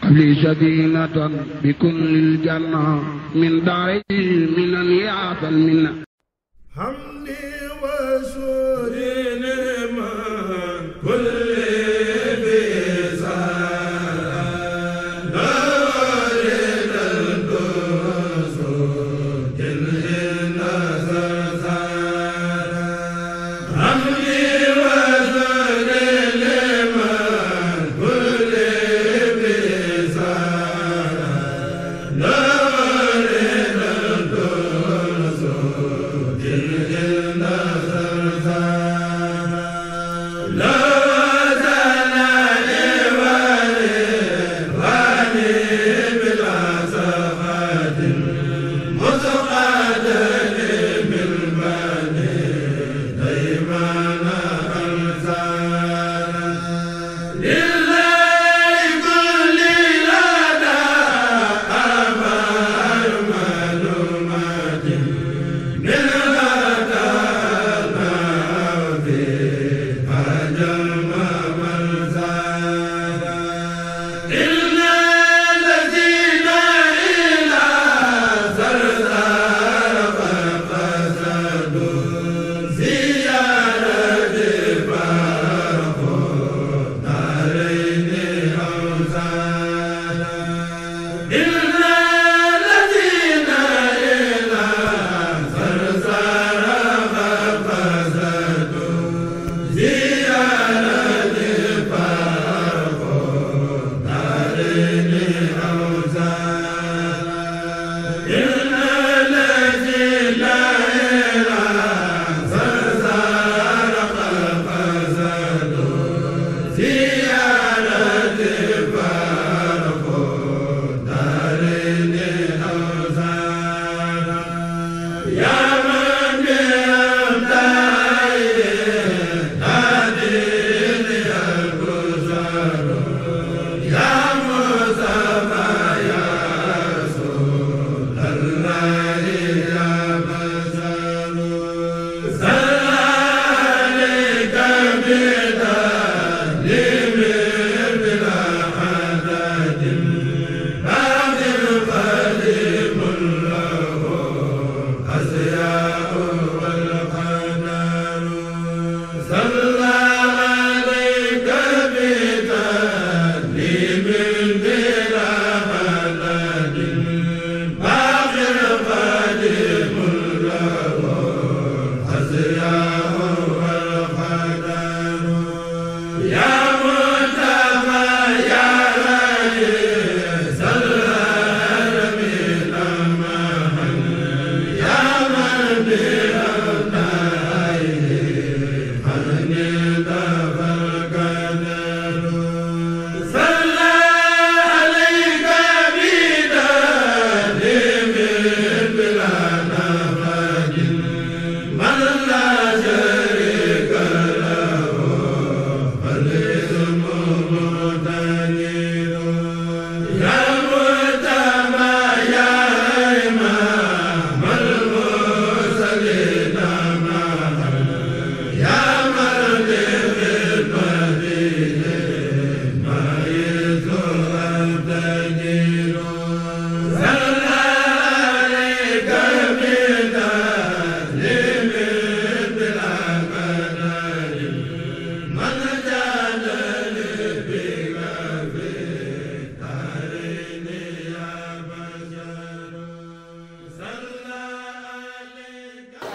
لي سكينة بكل الجنة من داري من يعطى المنة حمدي وشكري لمن كل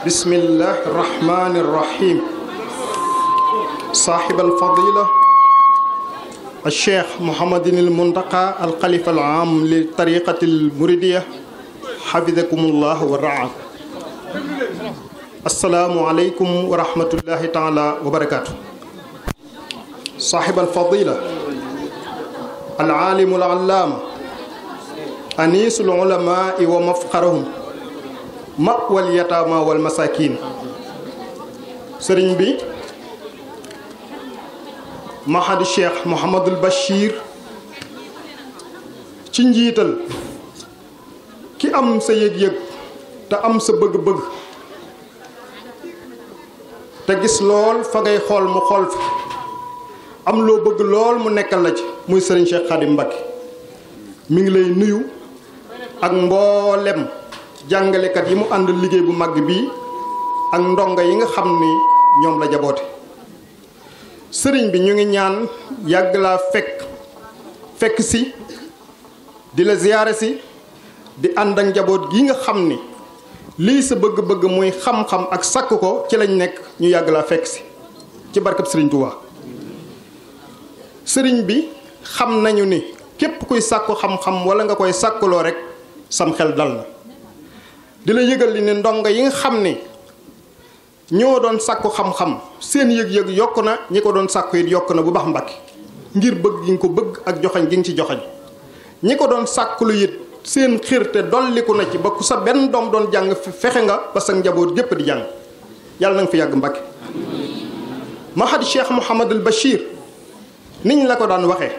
بسم الله الرحمن الرحيم. صاحب الفضيلة الشيخ محمد المنتقى الخليفة العام للطريقة المريدية حفظكم الله ورعاه. السلام عليكم ورحمة الله تعالى وبركاته. صاحب الفضيلة العالم العلام أنيس العلماء ومفخرهم مأوى اليتامى والمساكين. sëriñ bi Mahadi Cheikh Mouhamadul Bachir ci njiital ki am sa yëg-yëg te am sa bëgg-bëgg te gis lool fa ngay xool mu xool fi am loo bëgg lool mu nekkal la ci muy sëriñ Cheikh Khadim Mbacké mi ngi lay nuyu ak mboolem jàngalekat yi mu ànd liggéey bu mag bii ak ndongo yi nga xam ni ñoom la jaboote. sëriñ bi ñu ngi ñaan yàgg laa fekk si di la ziyaare si di ànd ak njaboot gi nga xam ni lii sa bëgg-bëgg muy xam-xam ak sakk ko ci lañ nekk ñu yàgg laa fekk si ci barkab sëriñ Touba. sëriñ bi xam nañu ni képp kuy sàkku xam-xam wala nga koy sàkkuloo rek sam xel dal na di la yëgal li ne ndongo yi nga xam ni ñoo doon sàkku xam-xam seen yëg-yëg yokk na ñi ko doon sàkku it yokk na bu baax Mbàkke ngir bëgg gi nga ko bëgg ak joxañ gi nga ci joxañ ñi ko doon sàkkulu it seen xirte dolliku na ci ba ku sa benn doom doon jàng fexe nga ba sa njaboot gépp di jàng yàlla na nga fi yàgg Mbàkke. Mahad Cheikh Mouhamadul Bachir niñ la ko daan waxee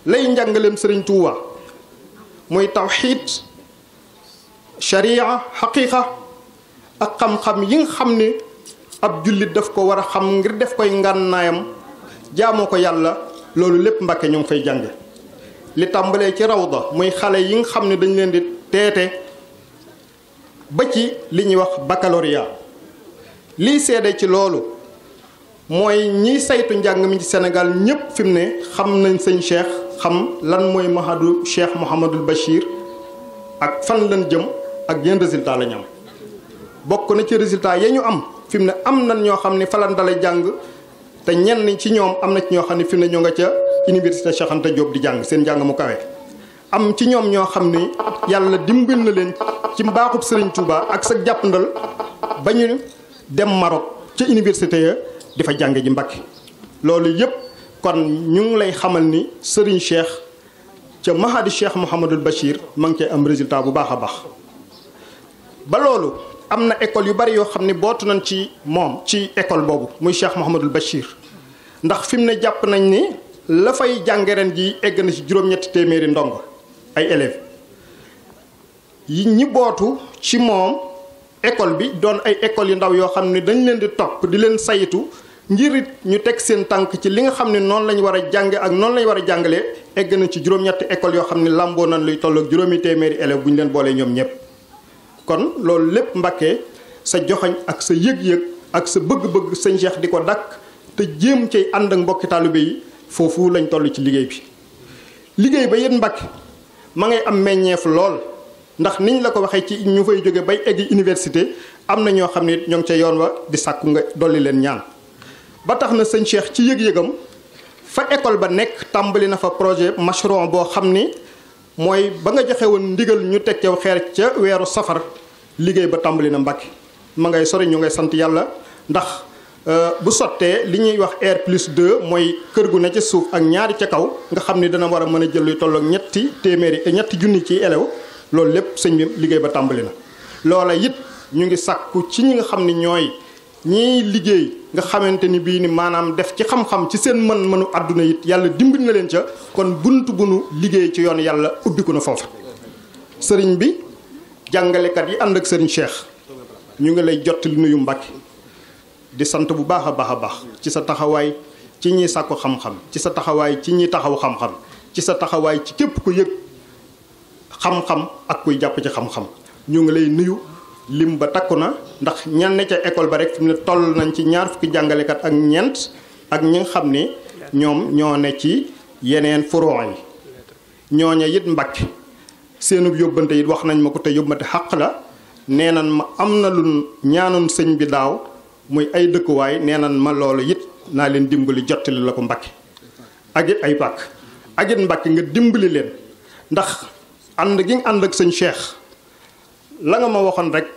lay njàngaleem sëriñ Touba muy tawxiid sharia xaqiiqa ak xam-xam yi nga xam ni ab jullit daf ko war a xam ngir def koy ngànnaayam jaamoo ko yàlla loolu lépp Mbàkke ñu ngi fay jànge li tàmbalee ci rawda muy xale yi nga xam ne dañ leen di teete ba ci li ñuy wax baccalauréat lii seede ci loolu mooy ñiy saytu njàng mi ci Sénégal ñëpp fi mu ne xam nañ sëñ Cheikh xam lan mooy mahadu Cheikh Mouhamadul Bachir ak fan lañ jëm ak yenn résultat la ñu am bokk na ci résultat ya ñu am fi mu ne am nañ ñoo xam ne fa lañ dale jàng te ñenn ci ñoom am na ci ñoo xam ne fi mu ne ñoo nga ca université Cheikh Anta Diop di jàng seen jàng mu kawe. am ci ñoom ñoo xam ni yàlla dimbal na leen ci mbaaxub Serigne Touba ak sa jàppandal ba ñu dem Maroc ca université ya di fa jàng ji Mbàkke loolu yëpp kon ñu ngi lay xamal ni Serigne Cheikh ca mahadi Cheikh Mouhamadul Bachir ma ngi cay am résultat bu baax a baax. ba loolu am na école yu bari yoo xam ne bootu nañ ci moom ci école boobu muy Cheikh Mouhamadul Bachir ndax fi mu ne jàpp nañ ni la fay jànge ren ji egg na ci juróom-ñetti téeméeri ndongo ay élèves yi ñi bootu ci moom école bi doon ay écoles yu ndaw yoo xam ne dañ leen di topp di leen saytu ngir it ñu teg seen tànk ci li nga xam ne noonu lañ war a jànge ak noonu lañ war a jàngalee egg na ci juróom-ñetti écoles yoo xam ne làmboo nañ luy toll ak juróomi téeméeri élèves bu ñu leen boolee ñoom ñëpp. kon loolu lépp Mbàkke sa joxañ ak sa yëg-yëg ak sa bëgg-bëgg sëñ Cheikh di ko dakk te jéem cay ànd ak mbokki taalibe yi foofu lañ toll ci liggéey bi. liggéey ba yéen Mbàkke ma ngay am meññeef lool ndax niñ la ko waxee ci ñu fay jóge bay eggi université am na ñoo xam ne ñoo ngi ca yoon wa di sàkku nga dolli leen ñaan. ba tax na sëñ Cheikh ci yëg-yëgam fa école ba nekk tàmbali na fa projet mashron boo xam ni mooy ba nga joxe woon ndigal ñu teg caw xeer ca weeru safar liggéey ba tàmbali na Mbàkke ma ngay sori ñu ngay sant yàlla ndax bu sottee li ñuy wax R+2 mooy kër gu ne ca suuf ak ñaari ca kaw nga xam ni dana war a mën a jël luy tollook ñetti junni ci élèves loolu lépp sëñ bi liggéey ba tàmbali na. loola it ñu ngi sàkku ci ñi nga xam ni ñooy ñiy liggéey nga xamante ni bii ni maanaam def ci xam-xam ci seen mën-mënu àdduna it yàlla dimbali na leen ca kon bunt bu nu liggéey ci yoon yàlla ubbiku na foofu. sëriñ bi jàngalekat yi ànd ak sëriñ Cheikh ñu ngi lay jottali nuyu Mbàkke di sant bu baax a baax a baax ci sa taxawaay ci ñi sàkku xam-xam ci sa taxawaay ci ñi taxaw xam-xam ci sa taxawaay ci képp ku yëg xam-xam ak kuy jàpp ci xam-xam ñu ngi lay nuyu. lim ba takku na ndax ñan ne ca école ba rek fi mu ne toll nañ ci ñaar fukki jàngalekat ak ñeent ak ñi nga xam ne ñoom ñoo ne ci yeneen furon yi ñooña it Mbàkke seenub yóbbante it wax nañ ma ko te yóbbante xaq la nee nan ma am na lu ñaanoon sëñ bi daaw muy ay dëkkuwaay nee nan ma loolu it naa leen dimbali jottali la ko Mbàkke ak it ay pàkk ak it Mbàkke nga dimbali leen ndax ànd gi nga ànd ak sëñ Cheikh la nga ma waxoon rek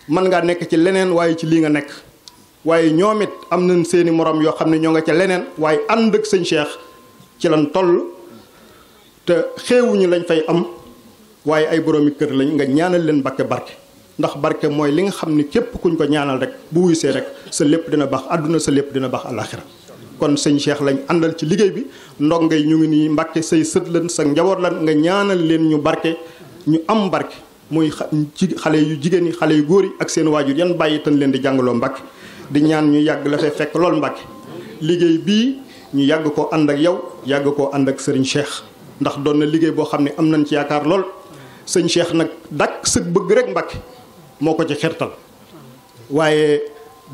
mën ngaa nekk ci leneen waaye ci lii nga nekk waaye ñoom it am nañ seeni morom yoo xam ne ñoo nga ca leneen waaye ànd ak sëñ Cheikh ci lan toll te xeewuñu lañ fay am waaye ay boroomi kër lañ nga ñaanal leen Mbàkke barke ndax barke mooy li nga xam ne képp kuñ ko ñaanal rek bu wuysee rek sa lépp dina baax àdduna sa lépp dina baax àllaaxira kon sëñ Cheikh lañ àndal ci liggéey bi ndongo yi ñu ngi nii Mbàkke say sët lan sa njaboot lan nga ñaanal leen ñu barke ñu am barke muy ci xale yu jigéen yi xale yu góor yi ak seen waajur yan bàyyi tan leen di jàngaloo Mbàkke di ñaan ñu yàgg la fay fekk lool Mbàkke liggéey bii ñu yàgg koo ànd ak yow yàgg koo ànd ak Serigne Cheikh ndax doon na liggéey boo xam ne am nañ ci yaakaar lool sëñ Cheikh nag dakk sëg bëgg rek Mbàkke moo ko ci xirtal waaye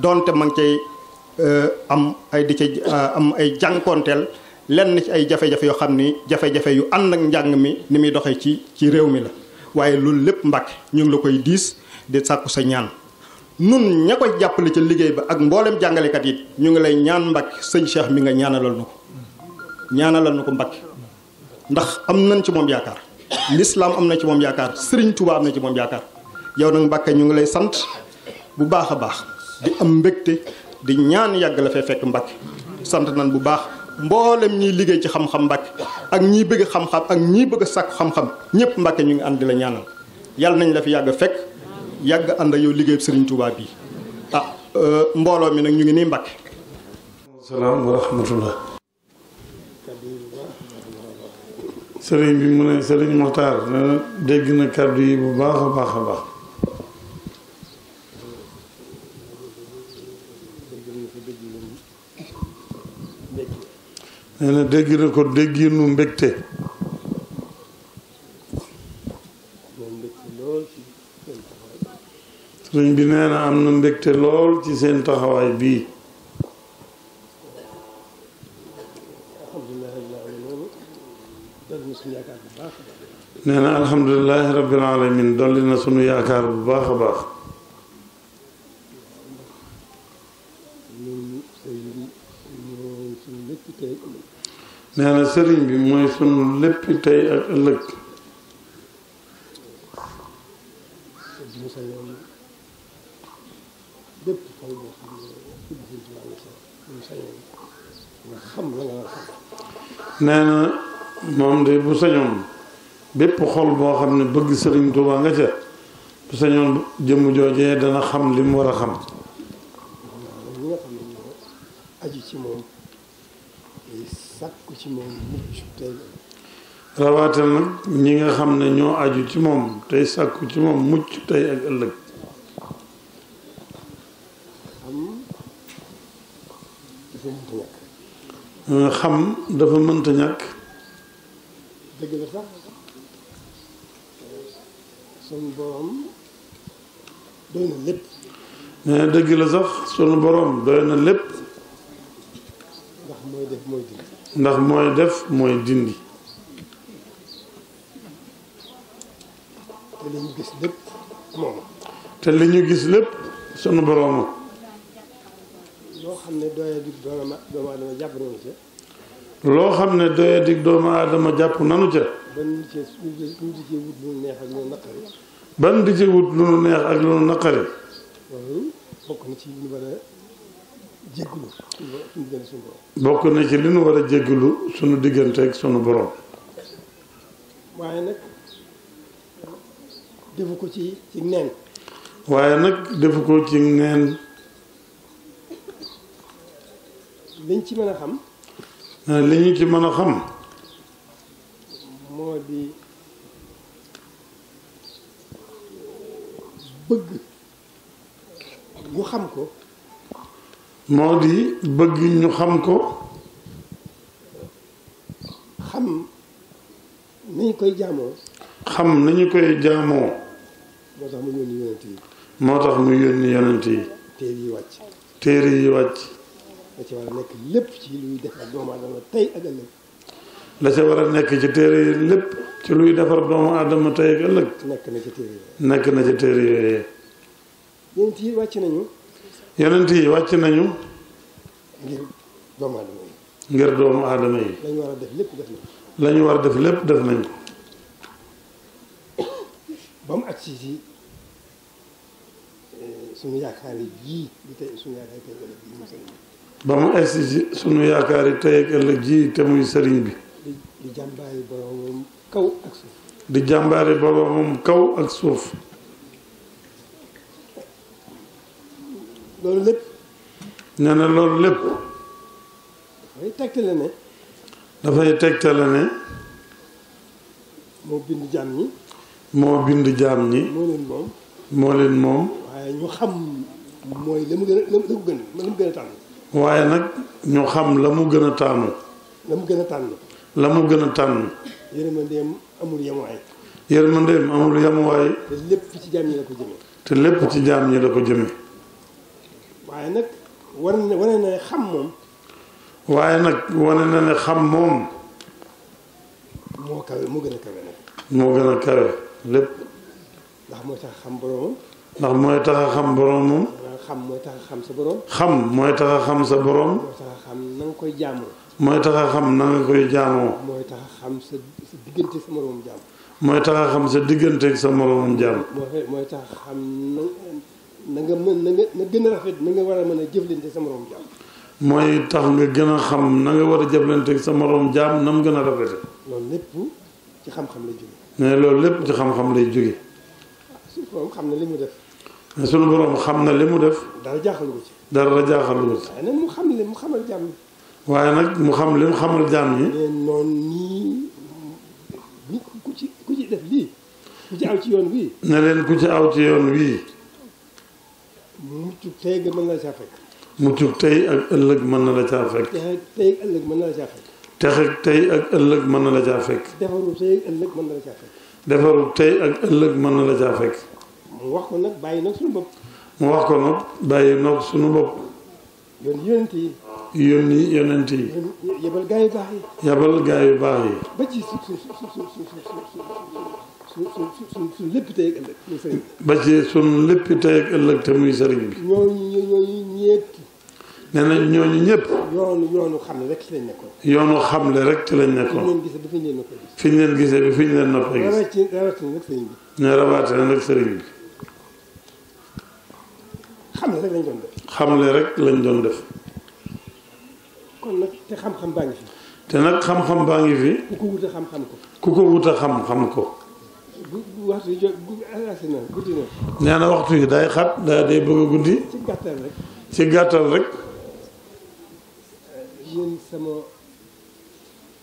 doonte ma ngi cay am ay jànkoonteel lenn ci ay jafe-jafe yoo xam ni jafe-jafe yu ànd ak njàng mi ni muy doxee ci réew mi la waaye loolu lépp Mbàkke ñu ngi la koy diis di sàkku sa ñaan nun ña koy jàppale ca liggéey ba ak mboolem jàngalekat yi ñu ngi lay ñaan Mbàkke sëñ Cheikh mi nga ñaanalal nu ko Mbàkke ndax am nañ ci moom yaakaar lislaam am na ci moom yaakaar Sëriñ Tuubaa am na ci moom yaakaar yow nag Mbàkke ñu ngi lay sant bu baax a baax di am mbégte di ñaan yàgg la fee fekk Mbàkke sant nañ bu baax mboolem ñiy liggéey ci xam-xam Mbàkke ak ñiy bëgg xam-xam ak ñiy bëgg a sàkk xam-xam ñëpp Mbàkke ñu ngi ànd di la ñaanal yàlla nañ la fi yàgg fekk yàgg ànd ak yow liggéey Sëriñ Tuubaa bi mbooloo mi nag ñu ngi nii Mbàkke. salaam wa rahmatullah. sëriñ bi mu ne sëriñ Moxtaar nee na dégg na kàddu yi bu baax a baax a baax. nee na dégg na ko dégginu mbégte. sëriñ bi nee na am na mbégte lool ci seen taxawaay bii. nee na alhamdulilahi rabbil alamin dolli na sunu yaakaar bu baax a baax. nee na sëriñ bi mooy sunu lépp tey ak ëllëg. nee na moom de bu sañoon bépp xol boo xam ne bëgg sëriñ Tuubaa nga ca bu sañoon jëmm joojee dana xam li mu war a xam. rawaate nag ñi nga xam ne ñoo aju ci moom tey sàkku ci moom mucc tey ak ëllëg. xam dafa mënta ñàkk. dëgg la sax sunu borom doy na lépp. nee dëgg la sax sunu borom doy na lépp. ndax mooy def mooy dindi. ndax mooy def mooy dindi. te li ñu gis lépp moom. te li ñu gis lépp sunu borom. loo xam ne doyadig doomu aadama jàpp nañu ca. loo xam ne doyadig doomu aadama jàpp nanu ca. ban di ci wut lu neex ak lu naqari. ban di ci wut lu neex ak lu naqari. loolu bokk na ci li ñu war a jégalu suñu diggante suñu borom. bokk na ci li ñu war a jégalu suñu diggante ak suñu borom. waaye nag defu ko ci neen. waaye nag defu ko ci neen. liñ ci mën a xam. li ñu ci mën a xam. moo di bëgg ñu xam ko. moo di bëgg ñu xam ko. xam nañu koy jaamoo. xam nañu koy jaamoo. moo tax mu yónni yonent yi. moo tax mu yónni yonent yi. téere yi wàcc. téere yi wàcc. la ca war a nekk lépp ci luy defar doomu aadama tey ak ëllëg. la ca war a nekk ci téere yi lépp ci luy defar doomu aadama tey ak ëllëg. nekk na ci téere yooyu. nekk na ci téere yooyu. yonent yi wàcc nañu. yonent yi wàcc nañu. ngir doomu aadama yi. ngir doomu aadama yi. la ñu war a def lépp def nañ ko. la ñu war a def lépp def nañ ko. ba mu agsi ci suñu yaakaar yi ji di tey suñu yaakaar yi tey ëllëg ji mu sëriñ bi. ba mu agsi ci suñu yaakaar yi tey ak ëllëg ji te muy sëriñ bi. di jàmbaari boromam kaw ak suuf. di jàmbaari boromam kaw ak suuf. loolu lépp. nee na loolu lépp. dafay tegtale ne. dafay tegtale ne. moo bind jaam ñi. moo bind jaam ñi. moo leen moom. moo leen moom. waaye ñu xam mooy la mu gën a tànn. waaye nag ñu xam la mu gën a tànn. la mu gën a tànn. la mu gën a tànn. yërmandeem amul yemuwaay. yërmandeem amul yemuwaay. te lépp ci jaam ñi la ko jëmee. te lépp ci jaam ñi la ko jëmee. waaye nag wane na xam moom. waaye nag wane na ne xam moom. moo kawe moo gën a kawe nag. moo gën a kawe lépp. ndax mooy tax a xam boromam. ndax mooy tax a xam boromam. xam mooy tax a xam sa borom. xam mooy tax a xam sa borom. mooy tax a xam na nga koy jaamoo. mooy tax a xam na nga koy jaamoo. mooy tax a xam sa diggante sa moromam jaam. mooy tax a xam sa digganteeg sa moromam jaam. mooy tax a xam na nga mën na gën a rafet na nga war a mën a jëflante sa moromam jaam. mooy tax nga gën a xam na nga war a jëflanteeg sa moromam jaam nam gën a rafete. loolu lépp ci xam-xam lay jóge. mais loolu lépp ci xam-xam lay jóge. suñu borom xam na li mu def. mais sunu borom xam na li mu def. dara jaaxalu ko ci. dara jaaxalu ko ci. waaye nag mu xam li mu xamal jaam ñi. waaye nag mu xam li mu xamal jaam ñi. mais noonu nii ku ci def lii ku ci aw ci yoon wii. ne leen ku ci aw ci yoon wii. mucc tey nga mën na la caa fekk. muccug tey ak ëllëg mën na la caa fekk. tey ak ëllëg mën na la caa fekk. texeg tey ak ëllëg mën na la caa fekk. defaru tey ak ëllëg mën na la caa fekk. defaru tey ak ëllëg mën na la caa fekk. mu wax ko nag bàyyi nag suñu bopp. mu wax ko nag bàyyi nag suñu bopp. yoon yonent yi. yónni yonent yi. yebal gaa yu baax yi. yabal gaa yu baax yi. ba ci su lépp tey ak ëllëg muy sëriñ bi. ba ci sun lépp tey ak ëllëg te muy sëriñ bi. ñooñu ñëpp. nee na ñooñu ñëpp. yoonu xam ne rek ci lañ nekkoon. yoonu xamle rek ci lañ fi ñu nekkoon. leen gisee ba fi ñu leen noppee gis. fi ñu leen gisee bi fi ñu leen noppee gis. rawatina nag sëriñ bi. ne rawatina nag sëriñ bi. xam ne rek lañ doon def. xamle rek lañ doon def. kon nag te xam-xam baa ngi fi. te nag xam-xam baa ngi fi. ku ko wut a xam-xam ko. ku ko wut a xam-xam ko. bu waxtu yi agsi na guddi na. nee na waxtu yi day xat day bëgg a guddi. ci gàttal rek. ci gàttal rek. yéen sama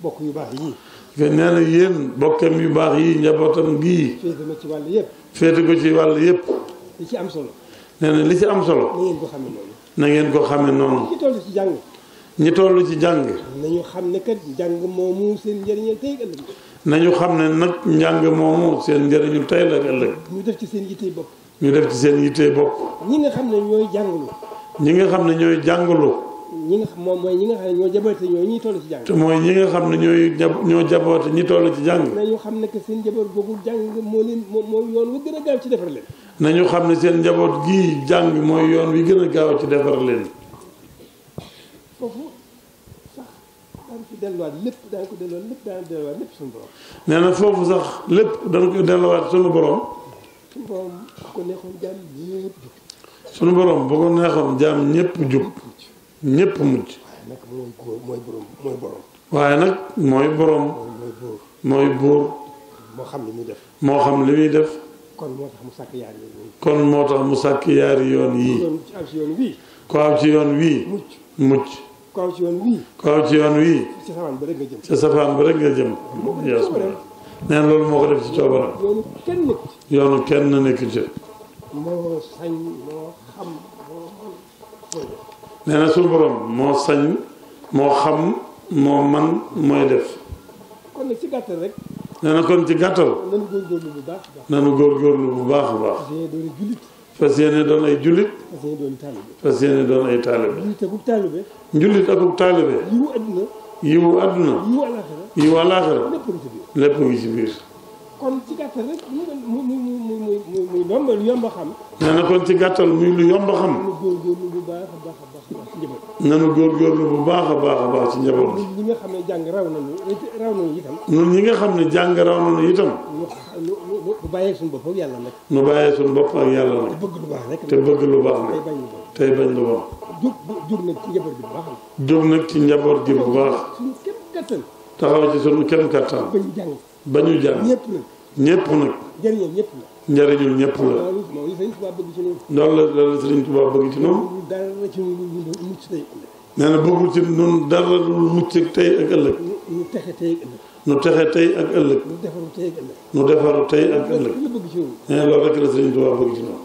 bokk yu baax yii. nee na yéen bokkam yu baax yi njabootam gii. féete ma ci wàll yëpp. féete ko ci wàll yëpp. li ci am solo. nee na li ci am solo. na ngeen ko xamee noonu. na ngeen ko xamee noonu. ci toll ci jàng. ñi toll ci jàng. nañu xam ne kat njàng moomu seen njëriñal tey ëllëg. nañu xam ne nag njàng moomu seen njëriñu tey la ëllëg. ñu def ci seen yittey bopp. ñu def ci seen yittee bopp. ñi nga xam ne ñooy jàngalu. ñi nga xam ne ñooy jàngalu. ñi nga xam moom mooy ñi nga xam ne ñoo jaboote ñooy ñi toll ci jàng. te mooy ñi nga xam ne ñoo jaboote ñi toll ci jàng. nañu xam ne que seen njaboot googu jàng mooy yoon wu gën a gaaw ci defar leen. nañu xam ne seen njaboot gii jàng mooy yoon wi gën a gaaw ci defar leen. foofu sax daan ko delluwaat lépp daan ko delluwaat lépp suñu borom. nee na foofu sax lépp dana ko delluwaat sunu borom. suñu borom ko neexoon jaam ñëpp jub. sunu borom bu ko neexoon jaam ñëpp jub. ñëpp mujj. waaye nag mooy góor mooy borom. waaye nag mooy buur. moo xam li muy def. moo xam li muy def. kon moo tax mu sàkk yaar yoon. kon moo tax mu sàkk yaari yoon yii. aw ci yoon wii. ku aw ci yoon wii. mucc. ku aw ci yoon wii. ku aw ci yoon wii. ci safaan ba rek nga jëm. ca safaan ba rek nga jëm. nee na loolu moo ko def ci coobaram. yoonu kenn nekk yoonu kenn nekk ci. ci. moo sañ moo xam moo mën. nee na suñu borom moo sañ moo xam moo man mooy def. kon nag ci gàttal rek. nee na kon ci gàttal. nanu góorgóorlu bu baax nanu góorgóorlu bu baax a a baax. baax. fas yéene doon fas yéene doon jullit. ay jullit. fas yéene doon taalibe. fas yéene doon ay taalibe. jullit akub taalibe. njullit akub taalibe. yiwu àdduna. yiwu àdduna. yiwu àllaaxira. yiwu àllaaxira. lépp ngi ci biir. lépp ngi ci biir. kon ci gàttal rek muy yomb lu yomb a xam. nee na kon ci gàttal muy lu yomb a xam. nanu góorgóorlu bu baax a baax a baax nanu góorgóorlu bu baax a baax a baax ci njaboot. ci njaboot bi. ñi nga xam ne jàng raw nañu itam. ñun ñi nga xam ne jàng raw nañu itam. nu bàyyee suñu bopp ak yàlla nag. nu bàyyee suñu bopp ak yàlla te nag. bëgg lu baax rek. te bëgg lu baax nag. tey bañ lu bon. tey bañ lu bon. jug nag ci njaboot bi bu baax la. jóg nag ci njaboot gi bu baax. suñu képp kattan. taxaw ci sunu kenn kattan. bañ jàng. ba ñu jàng. ñëpp nag. ñëpp nag. jëriñam ñëpp la. njëriñul ñëpp la. loolu moom Sëriñ Tuubaa bëgg ci ñun. loolu la Sëriñ Tuubaa bëgg ci noonu. dara ci ñun mucc tey. nee na bëggul ci nun dara lu mucc tey ak ëllëg. ñu texe tey ak ëllëg. nu texe tey ak ëllëg. ñu defaru tey ak ëllëg. nu defaru tey ak ëllëg. loolu la bëgg ci ñun. nee na loolu rek la Sëriñ Tuubaa bëgg ci noonu.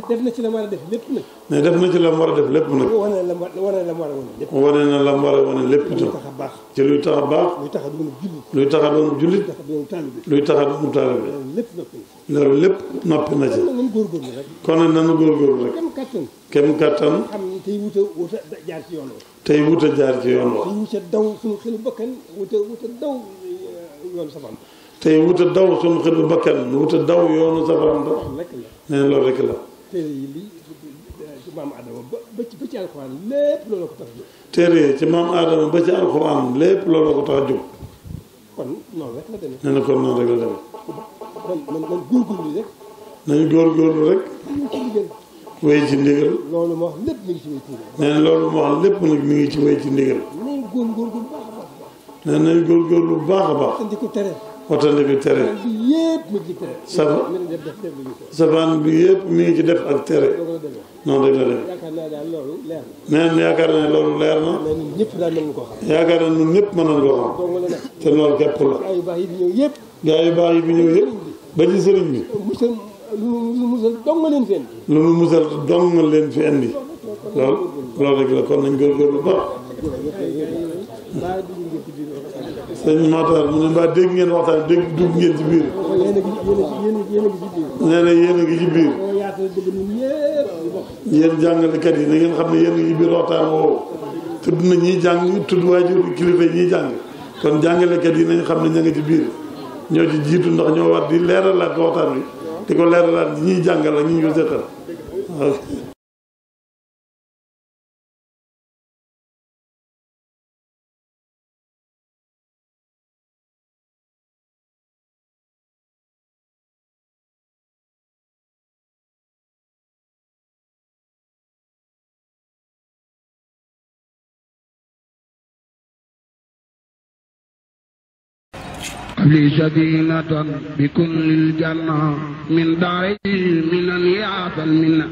def na ci la war a def lépp nag. ne def na ci la mu war a def lépp nag. wane na la mu war a wane lépp. wane na la mu war a wane lépp luy itam. tax a baax. ci luy tax a baax. luy tax a doon jullit. luy tax a doon jullit. luy tax a doon taalibe. luy tax a doon taalibe. lépp noppi na. loolu lépp noppi na ci. kon nag nañ góorgóorlu rek. kon nag nanu góorgóorlu rek. kem kattan. kem kattan. xam ni tey wuta jaar ci yoon wa. tey wut a jaar ci yoon wa. tey wuta daw suñu xelu bakkan wuta daw yoonu safaan. tey wut a daw suñu xelu bakkan wut a daw yoonu safaram ba. lekk la. nee na loolu rek la. téere yi li ci maam Adama ba ci alxuraan lépp loolu ko tax a jóg. téere ci maam Adama ba ci alxuraan lépp loolu ko tax a jóg. kon noonu rek la demee. nee na kon noonu rek la demee. man góorgóorlu rek. nañu góorgóorlu rek. ñu ci ndigal. wéy ci ndigal. loolu moo wax lépp mi ngi ci wéy ci ndigal. nee na loolu moo xam lépp nag mi ngi ci wéy ci ndigal. nañ góorgóorlu bu baax a baax. nee nañu góorgóorlu bu baax a baax. andi ko tere. wattandiku tere. bi yëpp mi ngi ci tere. safaan bi yëpp mi ngi ci def ak tere. noonu rek la demee. yaakaar naa daal loolu leer na. nee na yaakaar na loolu leer na. mais ñun ñëpp daal mën nañu koo xam. yaakaar na ñun ñëpp mën nañu koo xam. dong la nag. te loolu képp la. gaa yu baax yi di ñëw yëpp. gaa yu baax yi bi ñëw yëpp ba ci sëriñ bi. musal lu musal dong nga leen fi indi. lu nu musal dong nga leen fi indi. loolu rek la kon nañ góorgóorlu bu baax. sëñ Matar mu ne mbaa dégg ngeen waxtaan dégg dugg ngeen ci biir. nee na yéen a ngi ci biir. yéen jàngalekat yi na ngeen xam ne yéen a ngi ci biir waxtaan woowu. tudd na ñiy jàng tudd waajur kilifa yi ñiy jàng kon jàngalekat yi nañ xam ne ña nga ci biir ñoo ci jiitu ndax ñoo war di leeralaat waxtaan wi di ko leeralaat ñiy jàngal ak ñi ñu ko seetal waaw. لي سكينة بكل الجنة من داري من يعطى المنة